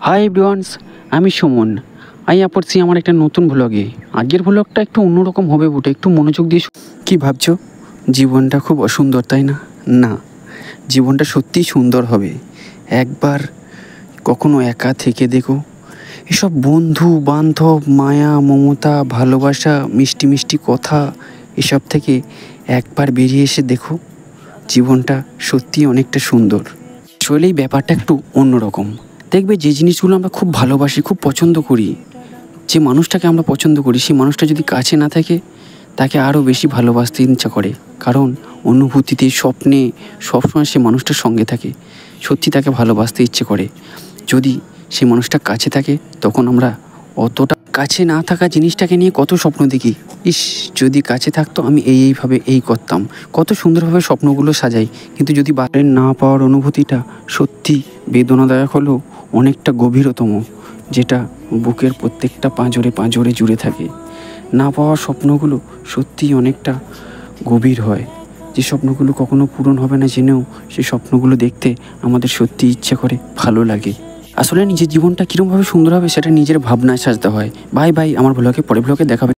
High everyone's, আমি সুমন। আইয়া পড়ছি আমার একটা নতুন ভ্লগে। আজকের ভ্লগটা একটু অন্যরকম হবে বটে, একটু মনোযোগ দিয়ে কি ভাবছো? জীবনটা খুব অসুন্দর, তাই না? না, জীবনটা সত্যিই সুন্দর হবে। একবার কখনো একা থেকে দেখো, এসব বন্ধু বান্ধব, মায়া মমতা, ভালোবাসা, মিষ্টি মিষ্টি কথা, এসব থেকে একবার বেরিয়ে এসে দেখো, জীবনটা সত্যিই অনেকটা সুন্দর। আসলে এই ব্যাপারটা একটু অন্যরকম। দেখবে, যে জিনিসগুলো আমরা খুব ভালোবাসি, খুব পছন্দ করি, যে মানুষটাকে আমরা পছন্দ করি, সেই মানুষটা যদি কাছে না থাকে, তাকে আরও বেশি ভালোবাসতে ইচ্ছা করে। কারণ অনুভূতিতে, স্বপ্নে সবসময় সে মানুষটার সঙ্গে থাকে, সত্যি তাকে ভালোবাসতে ইচ্ছে করে। যদি সেই মানুষটা কাছে থাকে, তখন আমরা অতটা কাছে না থাকা জিনিসটাকে নিয়ে কত স্বপ্ন দেখি। ইস, যদি কাছে থাকতো, আমি এইভাবে এই করতাম, কত সুন্দরভাবে স্বপ্নগুলো সাজাই। কিন্তু যদি বারের না পাওয়ার অনুভূতিটা সত্যি বেদনাদায়ক হলেও অনেকটা গভীরতম, যেটা বুকের প্রত্যেকটা পাঁজরে পাঁজরে জুড়ে থাকে। না পাওয়ার স্বপ্নগুলো সত্যিই অনেকটা গভীর হয়। যে স্বপ্নগুলো কখনো পূরণ হবে না জেনেও সেই স্বপ্নগুলো দেখতে আমাদের সত্যি ইচ্ছে করে, ভালো লাগে। আসলে নিজের জীবনটা কীরকমভাবে সুন্দর হবে সেটা নিজের ভাবনায় সাজতে হয়। বাই বাই, আমার ভ্লগে পরে ভ্লগে দেখাবে।